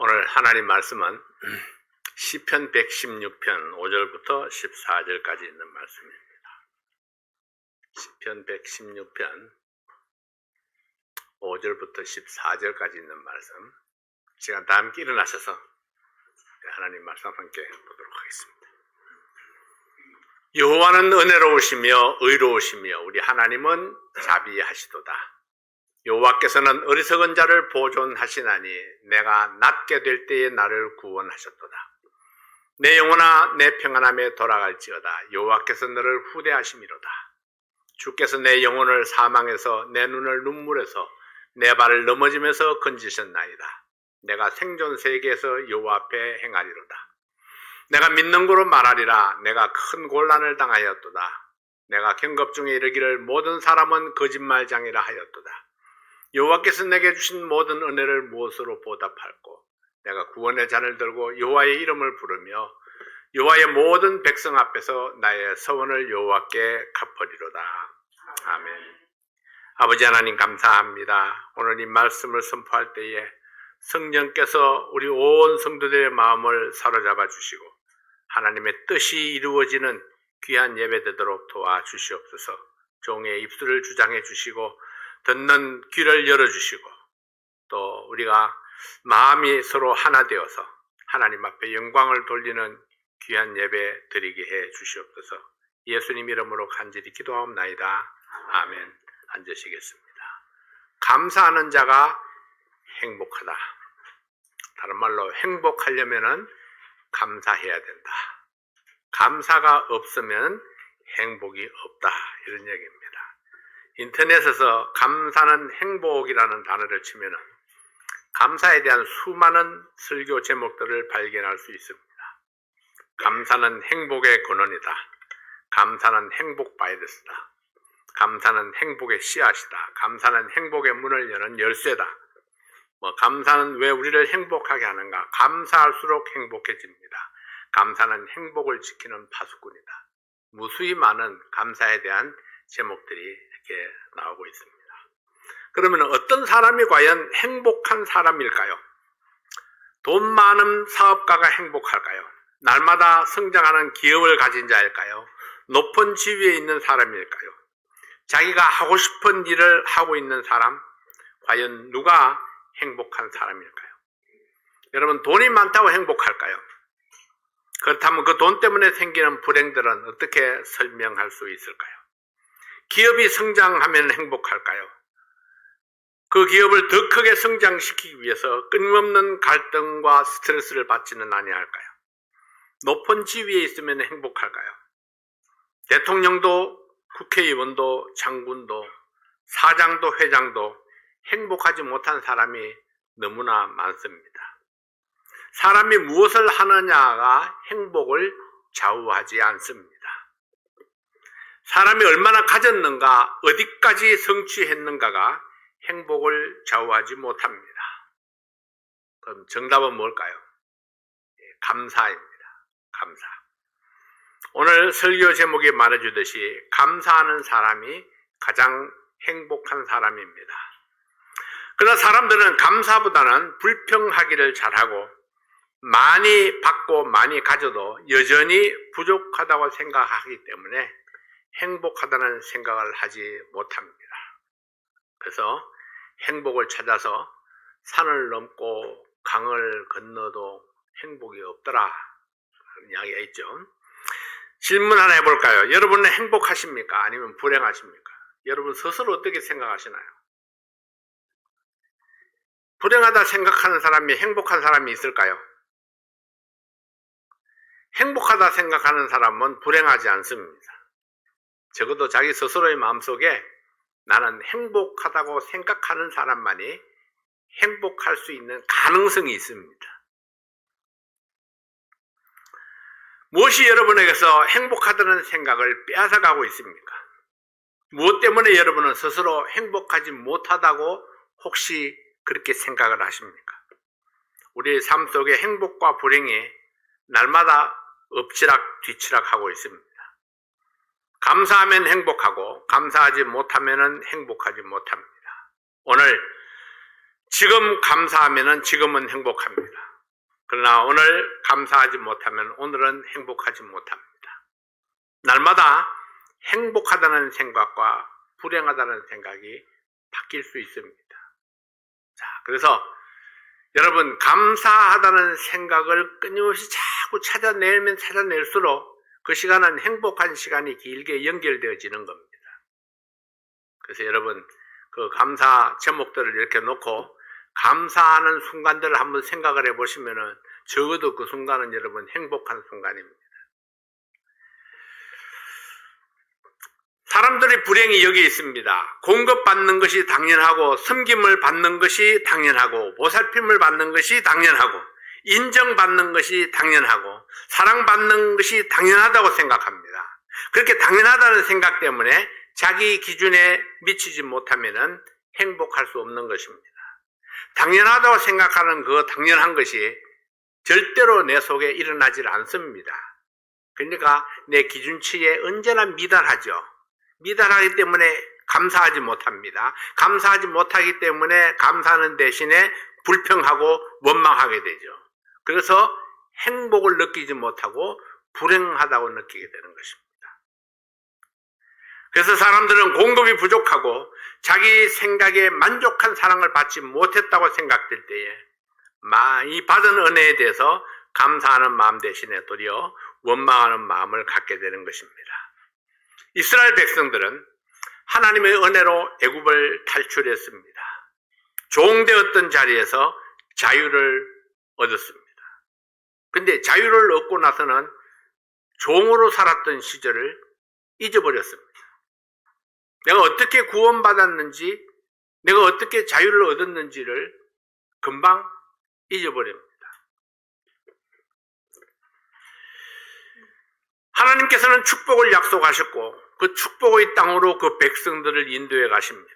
오늘 하나님 말씀은 시편 116편 5절부터 14절까지 있는 말씀입니다. 시편 116편 5절부터 14절까지 있는 말씀. 시간 다 함께 일어나셔서 하나님 말씀 함께 보도록 하겠습니다. 여호와는 은혜로우시며 의로우시며 우리 하나님은 자비하시도다. 여호와께서는 어리석은 자를 보존하시나니 내가 낮게 될 때에 나를 구원하셨도다. 내 영혼아 내 평안함에 돌아갈지어다. 여호와께서 너를 후대하심이로다. 주께서 내 영혼을 사망에서 내 눈을 눈물에서 내 발을 넘어지면서 건지셨나이다. 내가 생존 세계에서 여호와 앞에 행하리로다. 내가 믿는 거로 말하리라. 내가 큰 곤란을 당하였도다. 내가 경겁 중에 이르기를 모든 사람은 거짓말장이라 하였도다. 여호와께서 내게 주신 모든 은혜를 무엇으로 보답할꼬? 내가 구원의 잔을 들고 여호와의 이름을 부르며 여호와의 모든 백성 앞에서 나의 서원을 여호와께 갚으리로다. 아멘. 아버지 하나님 감사합니다. 오늘 이 말씀을 선포할 때에 성령께서 우리 온 성도들의 마음을 사로잡아 주시고 하나님의 뜻이 이루어지는 귀한 예배 되도록 도와주시옵소서. 종의 입술을 주장해 주시고 듣는 귀를 열어주시고 또 우리가 마음이 서로 하나 되어서 하나님 앞에 영광을 돌리는 귀한 예배 드리게 해 주시옵소서. 예수님 이름으로 간절히 기도하옵나이다. 아멘. 앉으시겠습니다. 감사하는 자가 행복하다. 다른 말로 행복하려면 감사해야 된다. 감사가 없으면 행복이 없다. 이런 얘기입니다. 인터넷에서 감사는 행복이라는 단어를 치면 감사에 대한 수많은 설교 제목들을 발견할 수 있습니다. 감사는 행복의 근원이다. 감사는 행복 바이러스다. 감사는 행복의 씨앗이다. 감사는 행복의 문을 여는 열쇠다. 감사는 왜 우리를 행복하게 하는가? 감사할수록 행복해집니다. 감사는 행복을 지키는 파수꾼이다. 무수히 많은 감사에 대한 제목들이 이렇게 나오고 있습니다. 그러면 어떤 사람이 과연 행복한 사람일까요? 돈 많은 사업가가 행복할까요? 날마다 성장하는 기업을 가진 자일까요? 높은 지위에 있는 사람일까요? 자기가 하고 싶은 일을 하고 있는 사람, 과연 누가 행복한 사람일까요? 여러분, 돈이 많다고 행복할까요? 그렇다면 그 돈 때문에 생기는 불행들은 어떻게 설명할 수 있을까요? 기업이 성장하면 행복할까요? 그 기업을 더 크게 성장시키기 위해서 끊임없는 갈등과 스트레스를 받지는 아니할까요? 높은 지위에 있으면 행복할까요? 대통령도 국회의원도 장군도 사장도 회장도 행복하지 못한 사람이 너무나 많습니다. 사람이 무엇을 하느냐가 행복을 좌우하지 않습니다. 사람이 얼마나 가졌는가, 어디까지 성취했는가가 행복을 좌우하지 못합니다. 그럼 정답은 뭘까요? 감사입니다. 감사. 오늘 설교 제목이 말해주듯이 감사하는 사람이 가장 행복한 사람입니다. 그러나 사람들은 감사보다는 불평하기를 잘하고 많이 받고 많이 가져도 여전히 부족하다고 생각하기 때문에 행복하다는 생각을 하지 못합니다. 그래서 행복을 찾아서 산을 넘고 강을 건너도 행복이 없더라 그런 이야기가 있죠. 질문 하나 해볼까요? 여러분은 행복하십니까? 아니면 불행하십니까? 여러분 스스로 어떻게 생각하시나요? 불행하다 생각하는 사람이 행복한 사람이 있을까요? 행복하다 생각하는 사람은 불행하지 않습니다. 적어도 자기 스스로의 마음속에 나는 행복하다고 생각하는 사람만이 행복할 수 있는 가능성이 있습니다. 무엇이 여러분에게서 행복하다는 생각을 빼앗아가고 있습니까? 무엇 때문에 여러분은 스스로 행복하지 못하다고 혹시 그렇게 생각을 하십니까? 우리의 삶 속에 행복과 불행이 날마다 엎치락 뒤치락 하고 있습니다. 감사하면 행복하고 감사하지 못하면 행복하지 못합니다. 오늘 지금 감사하면 지금은 행복합니다. 그러나 오늘 감사하지 못하면 오늘은 행복하지 못합니다. 날마다 행복하다는 생각과 불행하다는 생각이 바뀔 수 있습니다. 자, 그래서 여러분, 감사하다는 생각을 끊임없이 자꾸 찾아내면 찾아낼수록 그 시간은 행복한 시간이 길게 연결되어지는 겁니다. 그래서 여러분, 그 감사 제목들을 이렇게 놓고 감사하는 순간들을 한번 생각을 해보시면은 적어도 그 순간은 여러분 행복한 순간입니다. 사람들의 불행이 여기 있습니다. 공급받는 것이 당연하고, 섬김을 받는 것이 당연하고, 보살핌을 받는 것이 당연하고, 인정받는 것이 당연하고, 사랑받는 것이 당연하다고 생각합니다. 그렇게 당연하다는 생각 때문에 자기 기준에 미치지 못하면은 행복할 수 없는 것입니다. 당연하다고 생각하는 그 당연한 것이 절대로 내 속에 일어나질 않습니다. 그러니까 내 기준치에 언제나 미달하죠. 미달하기 때문에 감사하지 못합니다. 감사하지 못하기 때문에 감사하는 대신에 불평하고 원망하게 되죠. 그래서 행복을 느끼지 못하고 불행하다고 느끼게 되는 것입니다. 그래서 사람들은 공급이 부족하고 자기 생각에 만족한 사랑을 받지 못했다고 생각될 때에 이 받은 은혜에 대해서 감사하는 마음 대신에 도리어 원망하는 마음을 갖게 되는 것입니다. 이스라엘 백성들은 하나님의 은혜로 애굽을 탈출했습니다. 종되었던 자리에서 자유를 얻었습니다. 근데 자유를 얻고 나서는 종으로 살았던 시절을 잊어버렸습니다. 내가 어떻게 구원받았는지, 내가 어떻게 자유를 얻었는지를 금방 잊어버립니다. 하나님께서는 축복을 약속하셨고 그 축복의 땅으로 그 백성들을 인도해 가십니다.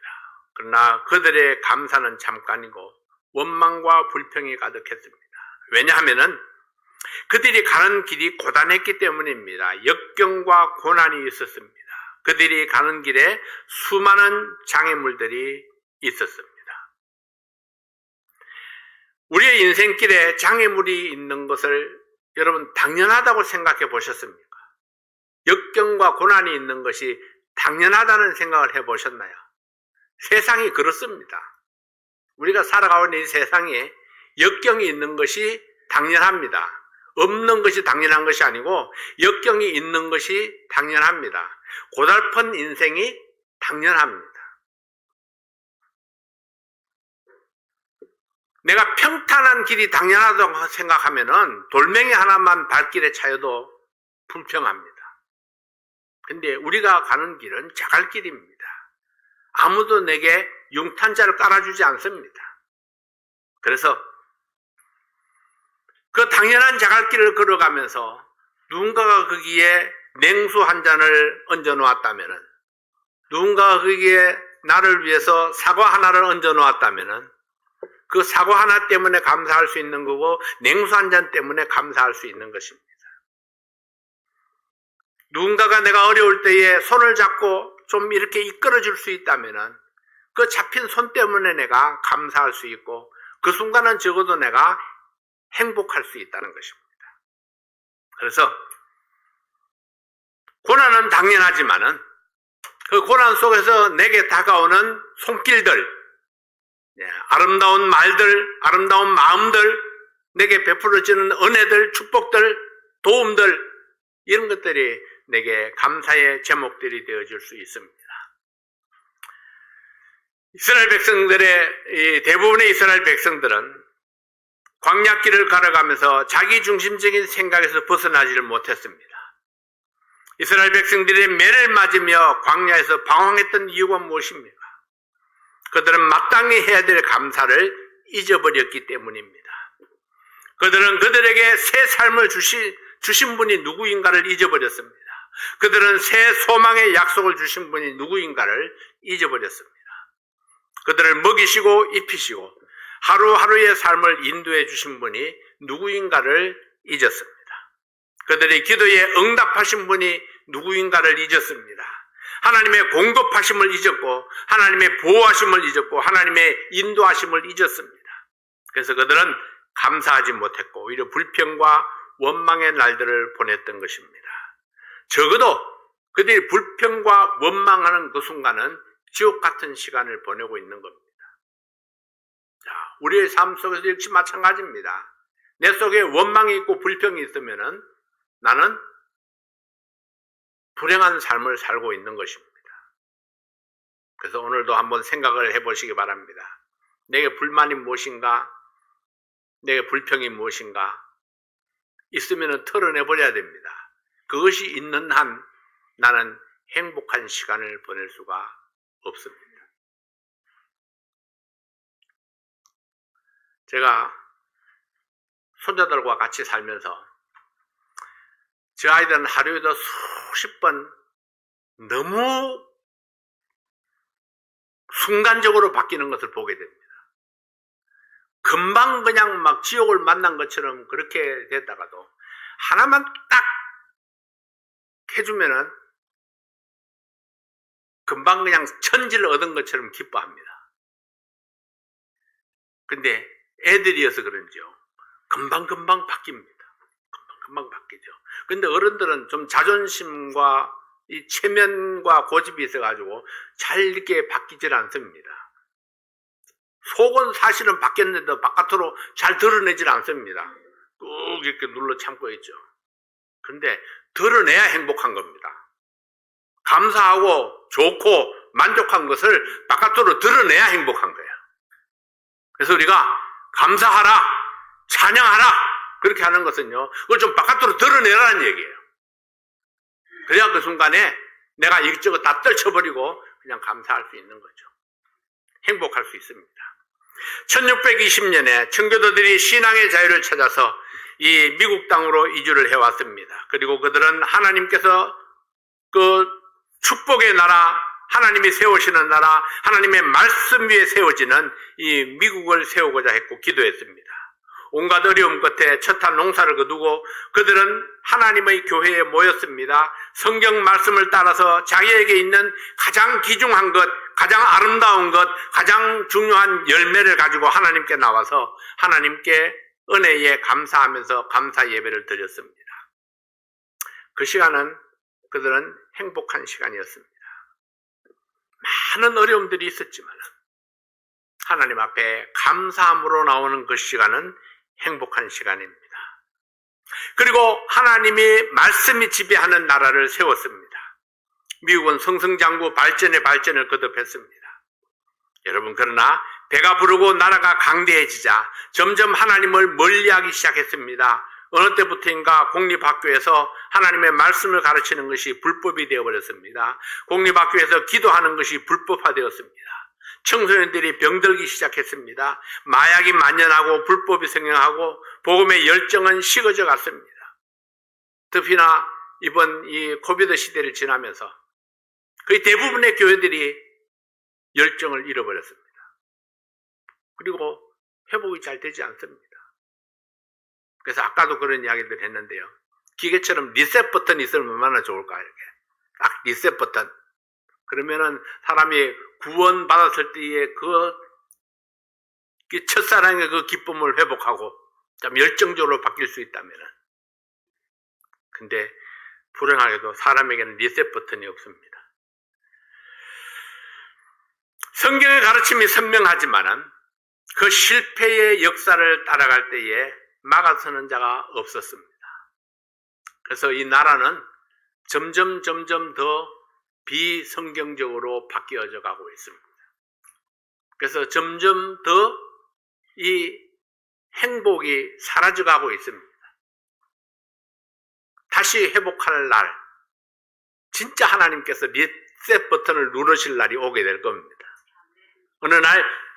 그러나 그들의 감사는 잠깐이고 원망과 불평이 가득했습니다. 왜냐하면 그들이 가는 길이 고단했기 때문입니다. 역경과 고난이 있었습니다. 그들이 가는 길에 수많은 장애물들이 있었습니다. 우리의 인생길에 장애물이 있는 것을 여러분 당연하다고 생각해 보셨습니까? 역경과 고난이 있는 것이 당연하다는 생각을 해보셨나요? 세상이 그렇습니다. 우리가 살아가는 이 세상에 역경이 있는 것이 당연합니다. 없는 것이 당연한 것이 아니고 역경이 있는 것이 당연합니다. 고달픈 인생이 당연합니다. 내가 평탄한 길이 당연하다고 생각하면은 돌멩이 하나만 발길에 차여도 불평합니다. 근데 우리가 가는 길은 자갈길입니다. 아무도 내게 융탄자를 깔아주지 않습니다. 그래서 그 당연한 자갈길을 걸어가면서 누군가가 거기에 냉수 한 잔을 얹어 놓았다면은, 누군가가 거기에 나를 위해서 사과 하나를 얹어 놓았다면은 그 사과 하나 때문에 감사할 수 있는 거고 냉수 한 잔 때문에 감사할 수 있는 것입니다. 누군가가 내가 어려울 때에 손을 잡고 좀 이렇게 이끌어 줄 수 있다면은 그 잡힌 손 때문에 내가 감사할 수 있고 그 순간은 적어도 내가 행복할 수 있다는 것입니다. 그래서 고난은 당연하지만은 그 고난 속에서 내게 다가오는 손길들, 아름다운 말들, 아름다운 마음들, 내게 베풀어지는 은혜들, 축복들, 도움들, 이런 것들이 내게 감사의 제목들이 되어줄 수 있습니다. 이스라엘 백성들의, 대부분의 이스라엘 백성들은 광야길을 걸어가면서 자기 중심적인 생각에서 벗어나지를 못했습니다. 이스라엘 백성들이 매를 맞으며 광야에서 방황했던 이유가 무엇입니까? 그들은 마땅히 해야 될 감사를 잊어버렸기 때문입니다. 그들은 그들에게 새 삶을 주신 분이 누구인가를 잊어버렸습니다. 그들은 새 소망의 약속을 주신 분이 누구인가를 잊어버렸습니다. 그들을 먹이시고 입히시고 하루하루의 삶을 인도해 주신 분이 누구인가를 잊었습니다. 그들의 기도에 응답하신 분이 누구인가를 잊었습니다. 하나님의 공급하심을 잊었고 하나님의 보호하심을 잊었고 하나님의 인도하심을 잊었습니다. 그래서 그들은 감사하지 못했고 오히려 불평과 원망의 날들을 보냈던 것입니다. 적어도 그들이 불평과 원망하는 그 순간은 지옥 같은 시간을 보내고 있는 겁니다. 자, 우리의 삶 속에서 역시 마찬가지입니다. 내 속에 원망이 있고 불평이 있으면은 나는 불행한 삶을 살고 있는 것입니다. 그래서 오늘도 한번 생각을 해보시기 바랍니다. 내게 불만이 무엇인가? 내게 불평이 무엇인가? 있으면 털어내버려야 됩니다. 그것이 있는 한 나는 행복한 시간을 보낼 수가 없습니다. 제가 손자들과 같이 살면서 저 아이들은 하루에도 수십 번 너무 순간적으로 바뀌는 것을 보게 됩니다. 금방 그냥 막 지옥을 만난 것처럼 그렇게 됐다가도 하나만 딱 해주면은 금방 그냥 천지를 얻은 것처럼 기뻐합니다. 근데 애들이어서 그런지요. 금방금방 바뀝니다. 금방 바뀌죠. 근데 어른들은 좀 자존심과 이 체면과 고집이 있어가지고 잘 이렇게 바뀌질 않습니다. 속은 사실은 바뀌었는데도 바깥으로 잘 드러내질 않습니다. 꾹 이렇게 눌러 참고 있죠. 그런데 드러내야 행복한 겁니다. 감사하고 좋고 만족한 것을 바깥으로 드러내야 행복한 거예요. 그래서 우리가 감사하라, 찬양하라 그렇게 하는 것은요, 그걸 좀 바깥으로 드러내라는 얘기예요. 그래야 그 순간에 내가 이것저것 다 떨쳐버리고 그냥 감사할 수 있는 거죠. 행복할 수 있습니다. 1620년에 청교도들이 신앙의 자유를 찾아서 이 미국 땅으로 이주를 해왔습니다. 그리고 그들은 하나님께서 그 축복의 나라, 하나님이 세우시는 나라, 하나님의 말씀 위에 세워지는 이 미국을 세우고자 했고 기도했습니다. 온갖 어려움 끝에 첫한 농사를 거두고 그들은 하나님의 교회에 모였습니다. 성경 말씀을 따라서 자기에게 있는 가장 귀중한 것, 가장 아름다운 것, 가장 중요한 열매를 가지고 하나님께 나와서 하나님께 은혜에 감사하면서 감사 예배를 드렸습니다. 그 시간은 그들은 행복한 시간이었습니다. 많은 어려움들이 있었지만 하나님 앞에 감사함으로 나오는 그 시간은 행복한 시간입니다. 그리고 하나님이 말씀이 지배하는 나라를 세웠습니다. 미국은 승승장구 발전의 발전을 거듭했습니다. 여러분, 그러나 배가 부르고 나라가 강대해지자 점점 하나님을 멀리하기 시작했습니다. 어느 때부터인가 공립학교에서 하나님의 말씀을 가르치는 것이 불법이 되어버렸습니다. 공립학교에서 기도하는 것이 불법화되었습니다. 청소년들이 병들기 시작했습니다. 마약이 만연하고 불법이 성행하고 복음의 열정은 식어져 갔습니다. 특히나 이번 이 코비드 시대를 지나면서 거의 대부분의 교회들이 열정을 잃어버렸습니다. 그리고 회복이 잘 되지 않습니다. 그래서 아까도 그런 이야기들 했는데요. 기계처럼 리셋 버튼이 있으면 얼마나 좋을까, 이렇게. 딱 리셋 버튼. 그러면은 사람이 구원 받았을 때의 그 첫사랑의 그 기쁨을 회복하고 좀 열정적으로 바뀔 수 있다면은. 근데 불행하게도 사람에게는 리셋 버튼이 없습니다. 성경의 가르침이 선명하지만은 그 실패의 역사를 따라갈 때에 막아서는 자가 없었습니다. 그래서 이 나라는 점점 더 비성경적으로 바뀌어져 가고 있습니다. 그래서 점점 더 이 행복이 사라져 가고 있습니다. 다시 회복할 날, 진짜 하나님께서 리셋 버튼을 누르실 날이 오게 될 겁니다. 어느 날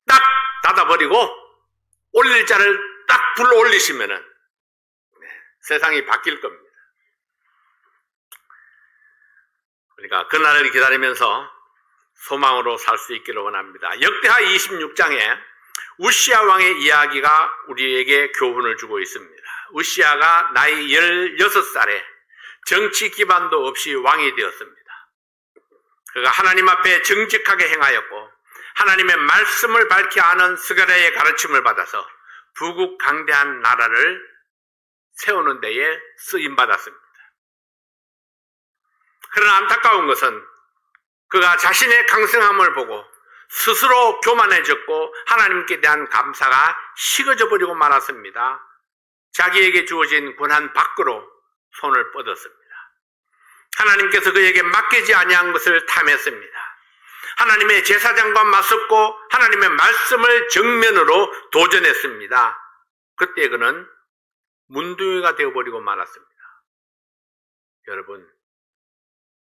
딱 닫아버리고 올릴 자를 딱 불러 올리시면은 세상이 바뀔 겁니다. 그러니까 그날을 기다리면서 소망으로 살 수 있기를 원합니다. 역대하 26장에 우시야 왕의 이야기가 우리에게 교훈을 주고 있습니다. 우시야가 나이 16살에 정치 기반도 없이 왕이 되었습니다. 그가 하나님 앞에 정직하게 행하였고 하나님의 말씀을 밝히 아는 스가랴의 가르침을 받아서 부국강대한 나라를 세우는 데에 쓰임받았습니다. 그러나 안타까운 것은 그가 자신의 강성함을 보고 스스로 교만해졌고 하나님께 대한 감사가 식어져 버리고 말았습니다. 자기에게 주어진 권한 밖으로 손을 뻗었습니다. 하나님께서 그에게 맡기지 아니한 것을 탐했습니다. 하나님의 제사장과 맞섰고 하나님의 말씀을 정면으로 도전했습니다. 그때 그는 문둥이가 되어버리고 말았습니다. 여러분,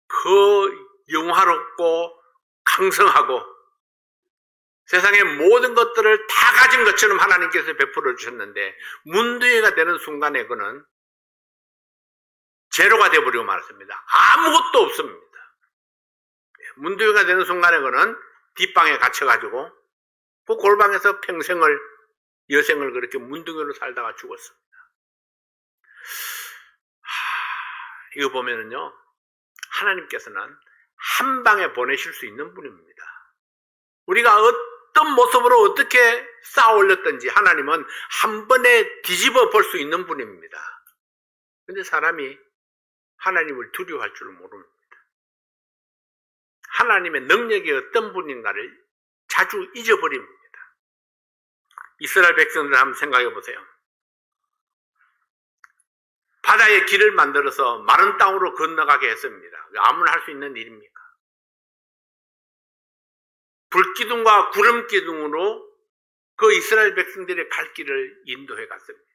그 영화롭고 강성하고 세상의 모든 것들을 다 가진 것처럼 하나님께서 베풀어 주셨는데 문둥이가 되는 순간에 그는 제로가 되어버리고 말았습니다. 아무것도 없습니다. 문둥이가 되는 순간에 그는 뒷방에 갇혀가지고 그 골방에서 평생을 여생을 그렇게 문둥이로 살다가 죽었습니다. 이거 보면은요, 하나님께서는 한 방에 보내실 수 있는 분입니다. 우리가 어떤 모습으로 어떻게 쌓아 올렸든지 하나님은 한 번에 뒤집어 볼 수 있는 분입니다. 근데 사람이 하나님을 두려워할 줄 모릅니다. 하나님의 능력이 어떤 분인가를 자주 잊어버립니다. 이스라엘 백성들 한번 생각해 보세요. 바다에 길을 만들어서 마른 땅으로 건너가게 했습니다. 아무나 할 수 있는 일입니까? 불기둥과 구름기둥으로 그 이스라엘 백성들의 갈 길을 인도해 갔습니다.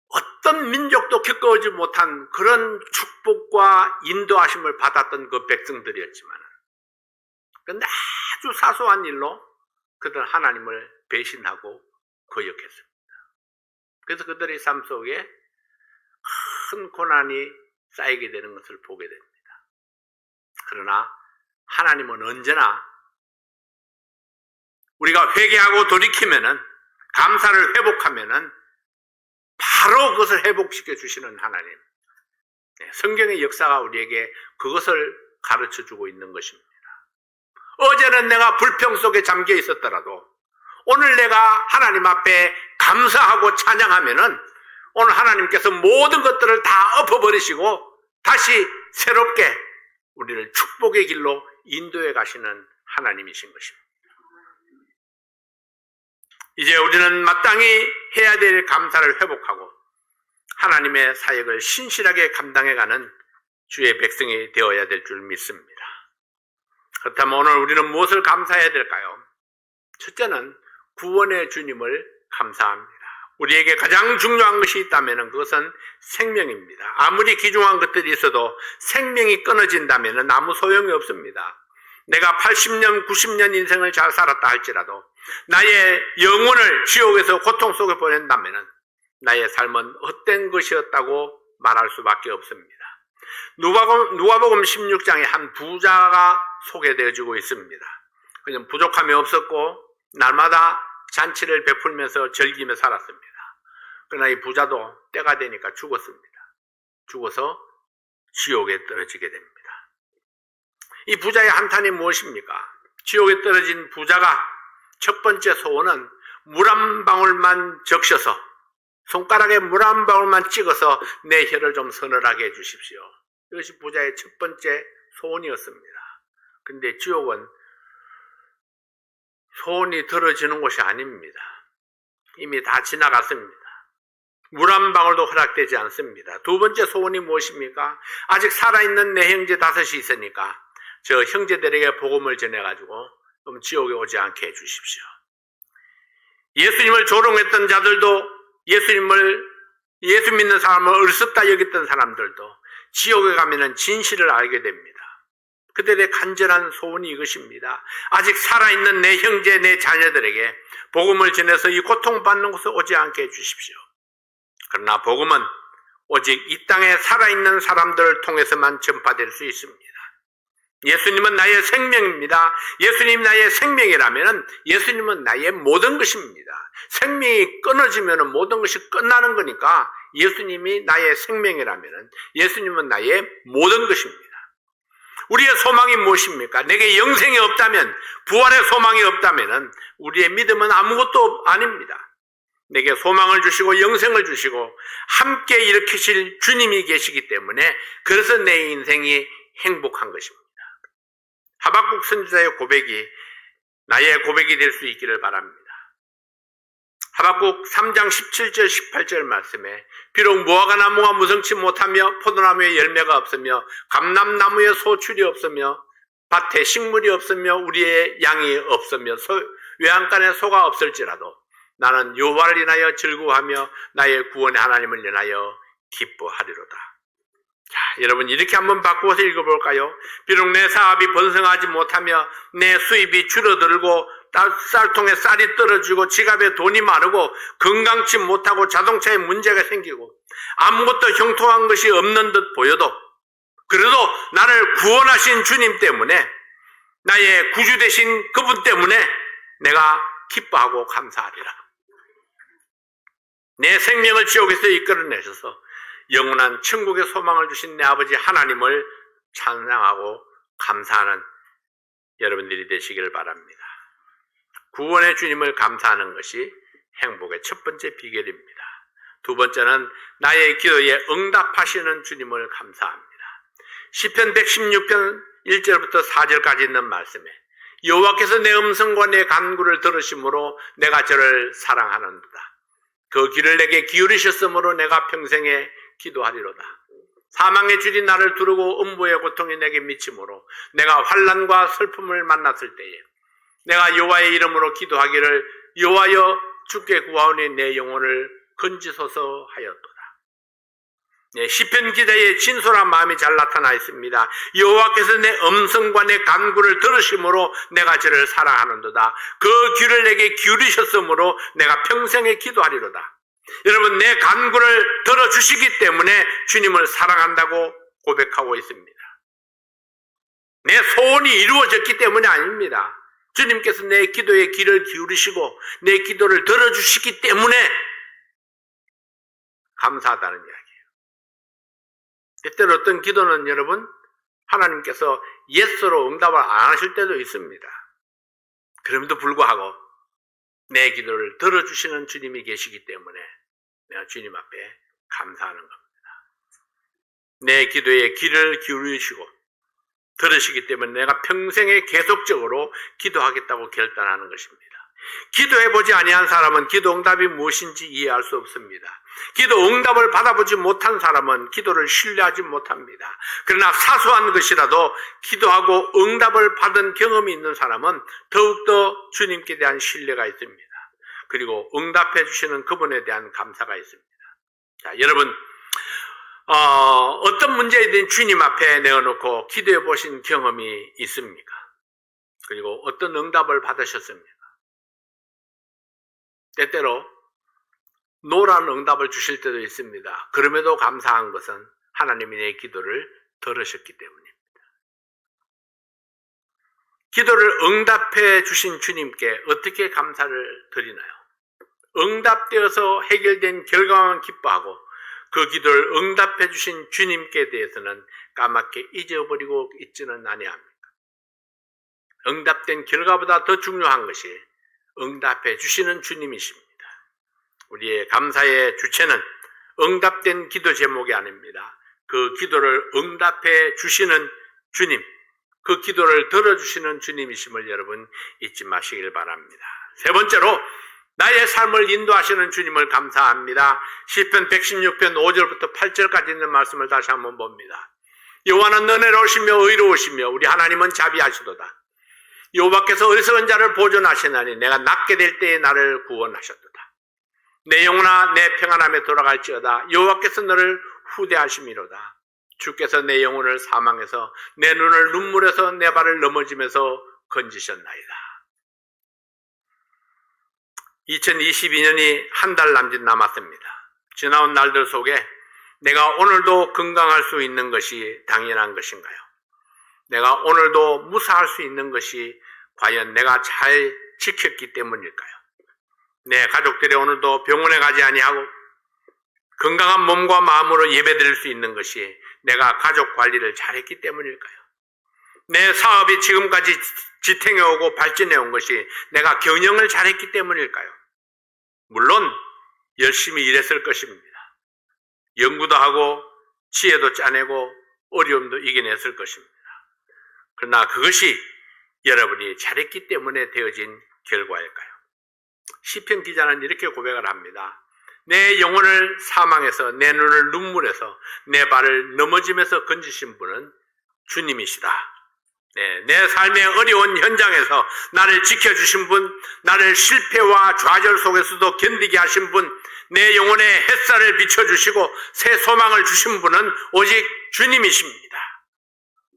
어떤 민족도 겪어오지 못한 그런 축복과 인도하심을 받았던 그 백성들이었지만, 그런데 아주 사소한 일로 그들은 하나님을 배신하고 거역했습니다. 그래서 그들의 삶 속에 큰 고난이 쌓이게 되는 것을 보게 됩니다. 그러나 하나님은 언제나 우리가 회개하고 돌이키면은, 감사를 회복하면은 바로 그것을 회복시켜 주시는 하나님. 성경의 역사가 우리에게 그것을 가르쳐 주고 있는 것입니다. 어제는 내가 불평 속에 잠겨 있었더라도 오늘 내가 하나님 앞에 감사하고 찬양하면은 오늘 하나님께서 모든 것들을 다 엎어버리시고 다시 새롭게 우리를 축복의 길로 인도해 가시는 하나님이신 것입니다. 이제 우리는 마땅히 해야 될 감사를 회복하고 하나님의 사역을 신실하게 감당해가는 주의 백성이 되어야 될 줄 믿습니다. 그렇다면 오늘 우리는 무엇을 감사해야 될까요? 첫째는 구원의 주님을 감사합니다. 우리에게 가장 중요한 것이 있다면 그것은 생명입니다. 아무리 귀중한 것들이 있어도 생명이 끊어진다면 아무 소용이 없습니다. 내가 80년, 90년 인생을 잘 살았다 할지라도 나의 영혼을 지옥에서 고통 속에 보낸다면 나의 삶은 헛된 것이었다고 말할 수밖에 없습니다. 누가복음 16장에 한 부자가 소개되어지고 있습니다. 그냥 부족함이 없었고 날마다 잔치를 베풀면서 즐기며 살았습니다. 그러나 이 부자도 때가 되니까 죽었습니다. 죽어서 지옥에 떨어지게 됩니다. 이 부자의 한탄이 무엇입니까? 지옥에 떨어진 부자가 첫 번째 소원은 물 한 방울만 적셔서 손가락에 물 한 방울만 찍어서 내 혀를 좀 서늘하게 해주십시오. 이것이 부자의 첫 번째 소원이었습니다. 그런데 지옥은 소원이 들어지는 곳이 아닙니다. 이미 다 지나갔습니다. 물 한 방울도 허락되지 않습니다. 두 번째 소원이 무엇입니까? 아직 살아있는 내 형제 5이 있으니까 저 형제들에게 복음을 전해가지고 좀 지옥에 오지 않게 해주십시오. 예수님을 조롱했던 자들도 예수 믿는 사람을 어리석다 여겼던 사람들도 지옥에 가면은 진실을 알게 됩니다. 그들의 간절한 소원이 이것입니다. 아직 살아있는 내 형제, 내 자녀들에게 복음을 전해서 이 고통받는 곳에 오지 않게 해주십시오. 그러나 복음은 오직 이 땅에 살아있는 사람들을 통해서만 전파될 수 있습니다. 예수님은 나의 생명입니다. 예수님 나의 생명이라면 예수님은 나의 모든 것입니다. 생명이 끊어지면 모든 것이 끝나는 거니까 예수님이 나의 생명이라면 예수님은 나의 모든 것입니다. 우리의 소망이 무엇입니까? 내게 영생이 없다면, 부활의 소망이 없다면 우리의 믿음은 아무것도 아닙니다. 내게 소망을 주시고 영생을 주시고 함께 일으키실 주님이 계시기 때문에 그래서 내 인생이 행복한 것입니다. 하박국 선지자의 고백이 나의 고백이 될 수 있기를 바랍니다. 하박국 3장 17절 18절 말씀에 비록 무화과 나무가 무성치 못하며 포도나무에 열매가 없으며 감람나무에 소출이 없으며 밭에 식물이 없으며 우리의 양이 없으며 외양간에 소가 없을지라도 나는 여호와를 인하여 즐거워하며 나의 구원의 하나님을 인하여 기뻐하리로다. 자, 여러분 이렇게 한번 바꾸어서 읽어볼까요? 비록 내 사업이 번성하지 못하며 내 수입이 줄어들고 쌀통에 쌀이 떨어지고 지갑에 돈이 마르고 건강치 못하고 자동차에 문제가 생기고 아무것도 형통한 것이 없는 듯 보여도 그래도 나를 구원하신 주님 때문에 나의 구주 되신 그분 때문에 내가 기뻐하고 감사하리라. 내 생명을 지옥에서 이끌어내셔서 영원한 천국의 소망을 주신 내 아버지 하나님을 찬양하고 감사하는 여러분들이 되시기를 바랍니다. 구원의 주님을 감사하는 것이 행복의 첫 번째 비결입니다. 두 번째는 나의 기도에 응답하시는 주님을 감사합니다. 시편 116편 1절부터 4절까지 있는 말씀에 여호와께서 내 음성과 내 간구를 들으심으로 내가 저를 사랑하는도다. 그 귀를 내게 기울이셨으므로 내가 평생에 기도하리로다. 사망의 줄이 나를 두르고 음부의 고통이 내게 미치므로 내가 환난과 슬픔을 만났을 때에 내가 여호와의 이름으로 기도하기를 여호와여 주께 구하오니 내 영혼을 건지소서 하였도다. 네, 시편 기자의 진솔한 마음이 잘 나타나 있습니다. 여호와께서 내 음성과 내 간구를 들으심으로 내가 저를 사랑하는도다. 그 귀를 내게 기울이셨으므로 내가 평생에 기도하리로다. 여러분 내 간구를 들어주시기 때문에 주님을 사랑한다고 고백하고 있습니다. 내 소원이 이루어졌기 때문이 아닙니다. 주님께서 내 기도에 귀를 기울이시고 내 기도를 들어주시기 때문에 감사하다는 이야기예요. 때때로 어떤 기도는 여러분 하나님께서 예스로 응답을 안 하실 때도 있습니다. 그럼에도 불구하고 내 기도를 들어주시는 주님이 계시기 때문에 내가 주님 앞에 감사하는 겁니다. 내 기도에 귀를 기울이시고 들으시기 때문에 내가 평생에 계속적으로 기도하겠다고 결단하는 것입니다. 기도해보지 아니한 사람은 기도 응답이 무엇인지 이해할 수 없습니다. 기도 응답을 받아보지 못한 사람은 기도를 신뢰하지 못합니다. 그러나 사소한 것이라도 기도하고 응답을 받은 경험이 있는 사람은 더욱더 주님께 대한 신뢰가 있습니다. 그리고 응답해 주시는 그분에 대한 감사가 있습니다. 자, 여러분 어떤 문제이든 주님 앞에 내어놓고 기도해 보신 경험이 있습니까? 그리고 어떤 응답을 받으셨습니까? 때때로 노란 응답을 주실 때도 있습니다. 그럼에도 감사한 것은 하나님이 내 기도를 들으셨기 때문입니다. 기도를 응답해 주신 주님께 어떻게 감사를 드리나요? 응답되어서 해결된 결과만 기뻐하고 그 기도를 응답해 주신 주님께 대해서는 까맣게 잊어버리고 있지는 아니합니까? 응답된 결과보다 더 중요한 것이 응답해 주시는 주님이십니다. 우리의 감사의 주체는 응답된 기도 제목이 아닙니다. 그 기도를 응답해 주시는 주님, 그 기도를 들어주시는 주님이심을 여러분 잊지 마시길 바랍니다. 세 번째로 나의 삶을 인도하시는 주님을 감사합니다. 시편 116편 5절부터 8절까지 있는 말씀을 다시 한번 봅니다. 여호와는 은혜로우시며 의로우시며 우리 하나님은 자비하시도다. 여호와께서 어리석은 자를 보존하시나니 내가 낫게 될 때에 나를 구원하셨도다. 내 영혼아 내 평안함에 돌아갈지어다. 여호와께서 너를 후대하심이로다. 주께서 내 영혼을 사망해서 내 눈을 눈물에서 내 발을 넘어지면서 건지셨나이다. 2022년이 한 달 남짓 남았습니다. 지나온 날들 속에 내가 오늘도 건강할 수 있는 것이 당연한 것인가요? 내가 오늘도 무사할 수 있는 것이 과연 내가 잘 지켰기 때문일까요? 내 가족들이 오늘도 병원에 가지 아니하고 건강한 몸과 마음으로 예배드릴 수 있는 것이 내가 가족 관리를 잘했기 때문일까요? 내 사업이 지금까지 지탱해오고 발전해온 것이 내가 경영을 잘했기 때문일까요? 물론 열심히 일했을 것입니다. 연구도 하고 지혜도 짜내고 어려움도 이겨냈을 것입니다. 그러나 그것이 여러분이 잘했기 때문에 되어진 결과일까요? 시편 기자는 이렇게 고백을 합니다. 내 영혼을 사망해서 내 눈을 눈물에서 내 발을 넘어짐에서 건지신 분은 주님이시다. 내 삶의 어려운 현장에서 나를 지켜주신 분, 나를 실패와 좌절 속에서도 견디게 하신 분, 내 영혼에 햇살을 비춰주시고 새 소망을 주신 분은 오직 주님이십니다.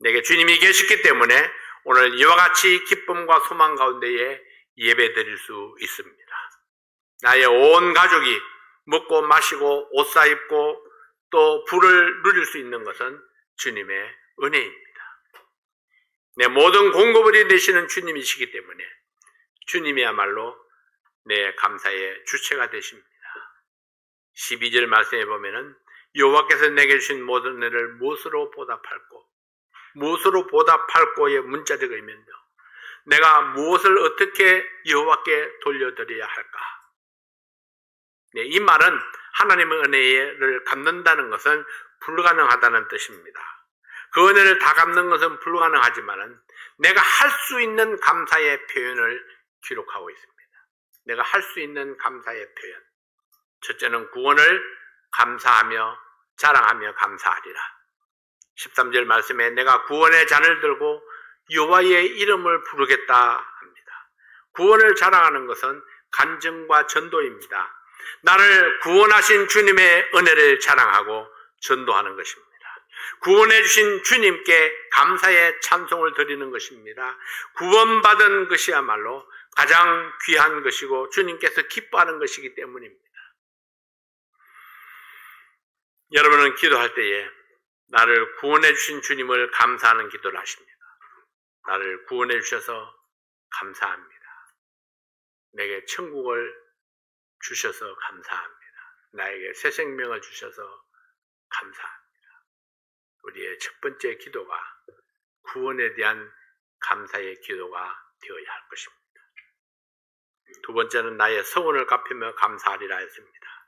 내게 주님이 계시기 때문에 오늘 이와 같이 기쁨과 소망 가운데에 예배 드릴 수 있습니다. 나의 온 가족이 먹고 마시고 옷 사입고 또 부를 누릴 수 있는 것은 주님의 은혜입니다. 내 모든 공급을 되시는 주님이시기 때문에 주님이야말로 내 감사의 주체가 되십니다. 12절 말씀에 보면은 여호와께서 내게 주신 모든 은혜를 무엇으로 보답할꼬의 문자적 의미인데 내가 무엇을 어떻게 여호와께 돌려드려야 할까? 이 말은 하나님의 은혜를 갚는다는 것은 불가능하다는 뜻입니다. 그 은혜를 다 갚는 것은 불가능하지만 내가 할 수 있는 감사의 표현을 기록하고 있습니다. 내가 할 수 있는 감사의 표현. 첫째는 구원을 감사하며 자랑하며 감사하리라. 13절 말씀에 내가 구원의 잔을 들고 여호와의 이름을 부르겠다 합니다. 구원을 자랑하는 것은 간증과 전도입니다. 나를 구원하신 주님의 은혜를 자랑하고 전도하는 것입니다. 구원해 주신 주님께 감사의 찬송을 드리는 것입니다. 구원받은 것이야말로 가장 귀한 것이고 주님께서 기뻐하는 것이기 때문입니다. 여러분은 기도할 때에 나를 구원해 주신 주님을 감사하는 기도를 하십니다. 나를 구원해 주셔서 감사합니다. 내게 천국을 주셔서 감사합니다. 나에게 새 생명을 주셔서 감사합니다. 우리의 첫 번째 기도가 구원에 대한 감사의 기도가 되어야 할 것입니다. 두 번째는 나의 서원을 갚으며 감사하리라 했습니다.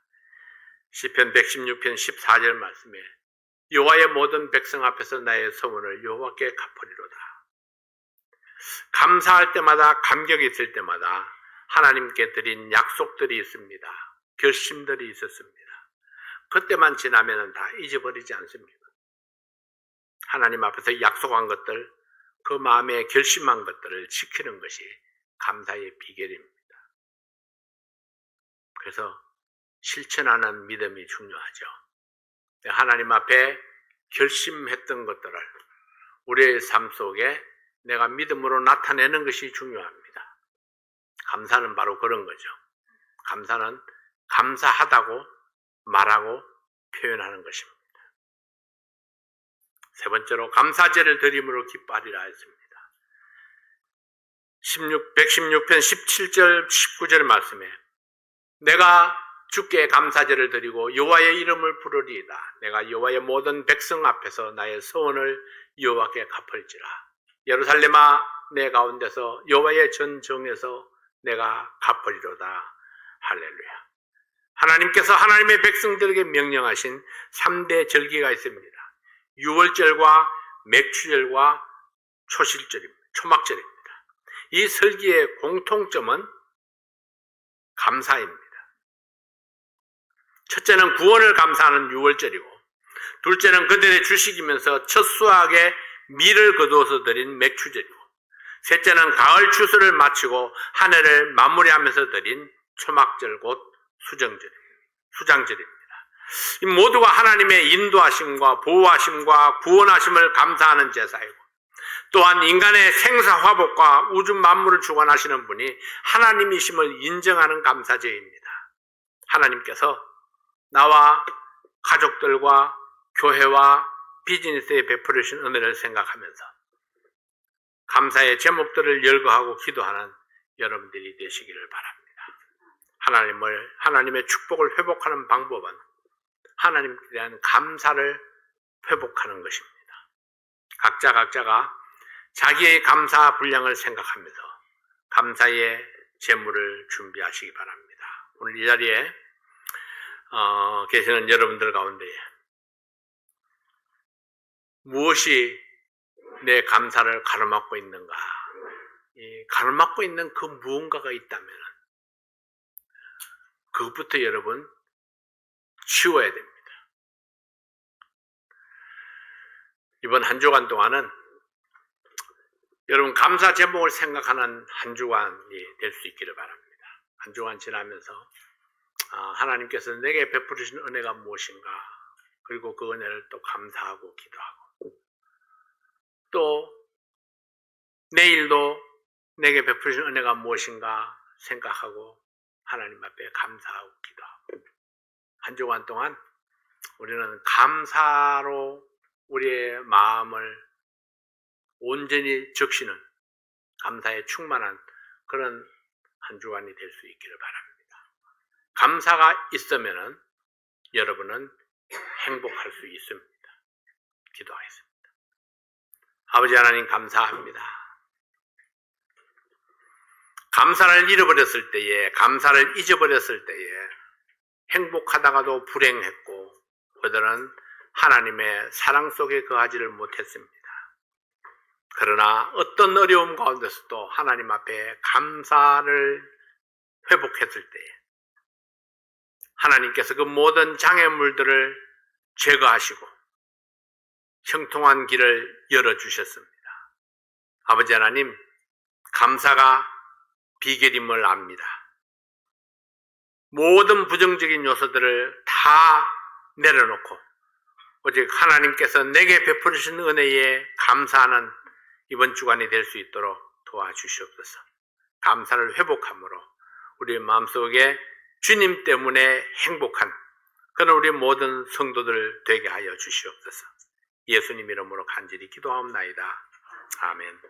시편 116편 14절 말씀에 여호와의 모든 백성 앞에서 나의 서원을 여호와께 갚으리로다. 감사할 때마다 감격이 있을 때마다 하나님께 드린 약속들이 있습니다. 결심들이 있었습니다. 그때만 지나면 다 잊어버리지 않습니다. 하나님 앞에서 약속한 것들, 그 마음에 결심한 것들을 지키는 것이 감사의 비결입니다. 그래서 실천하는 믿음이 중요하죠. 하나님 앞에 결심했던 것들을 우리의 삶 속에 내가 믿음으로 나타내는 것이 중요합니다. 감사는 바로 그런 거죠. 감사는 감사하다고 말하고 표현하는 것입니다. 세 번째로 감사제를 드림으로 기뻐하리라 했습니다. 116편 17절 19절 말씀에 내가 주께 감사제를 드리고 여호와의 이름을 부르리이다. 내가 여호와의 모든 백성 앞에서 나의 서원을 여호와께 갚을지라. 예루살렘아 내 가운데서 여호와의 전정에서 내가 갚으리로다. 할렐루야. 하나님께서 하나님의 백성들에게 명령하신 3대 절기가 있습니다. 유월절과 맥추절과 초막절입니다. 이 설기의 공통점은 감사입니다. 첫째는 구원을 감사하는 유월절이고 둘째는 그들의 주식이면서 첫 수확에 밀을 거두어서 드린 맥추절이고 셋째는 가을 추수를 마치고 한 해를 마무리하면서 드린 초막절 곧 수장절입니다. 이 모두가 하나님의 인도하심과 보호하심과 구원하심을 감사하는 제사이고 또한 인간의 생사화복과 우주 만물을 주관하시는 분이 하나님이심을 인정하는 감사제입니다. 하나님께서 나와 가족들과 교회와 비즈니스에 베풀으신 은혜를 생각하면서 감사의 제목들을 열거하고 기도하는 여러분들이 되시기를 바랍니다. 하나님의 축복을 회복하는 방법은 하나님에 대한 감사를 회복하는 것입니다. 각자가 자기의 감사 분량을 생각하면서 감사의 제물을 준비하시기 바랍니다. 오늘 이 자리에 계시는 여러분들 가운데 무엇이 내 감사를 가로막고 있는가? 이 가로막고 있는 그 무언가가 있다면 그것부터 여러분 치워야 됩니다. 이번 한 주간 동안은 여러분 감사 제목을 생각하는 한 주간이 될 수 있기를 바랍니다. 한 주간 지나면서 하나님께서 내게 베푸시는 은혜가 무엇인가, 그리고 그 은혜를 또 감사하고 기도하고, 또 내일도 내게 베푸시는 은혜가 무엇인가 생각하고 하나님 앞에 감사하고 기도하고, 한 주간 동안 우리는 감사로 우리의 마음을 온전히 적시는, 감사에 충만한 그런 한 주간이 될 수 있기를 바랍니다. 감사가 있으면 여러분은 행복할 수 있습니다. 기도하겠습니다. 아버지 하나님 감사합니다. 감사를 잃어버렸을 때에, 감사를 잊어버렸을 때에 행복하다가도 불행했고 그들은 하나님의 사랑 속에 거하지를 못했습니다. 그러나 어떤 어려움 가운데서도 하나님 앞에 감사를 회복했을 때에 하나님께서 그 모든 장애물들을 제거하시고 형통한 길을 열어주셨습니다. 아버지 하나님, 감사가 비결임을 압니다. 모든 부정적인 요소들을 다 내려놓고 오직 하나님께서 내게 베풀으신 은혜에 감사하는 이번 주간이 될 수 있도록 도와주시옵소서. 감사를 회복함으로 우리 마음속에 주님 때문에 행복한 그런 우리 모든 성도들 되게 하여 주시옵소서. 예수님 이름으로 간절히 기도하옵나이다. 아멘.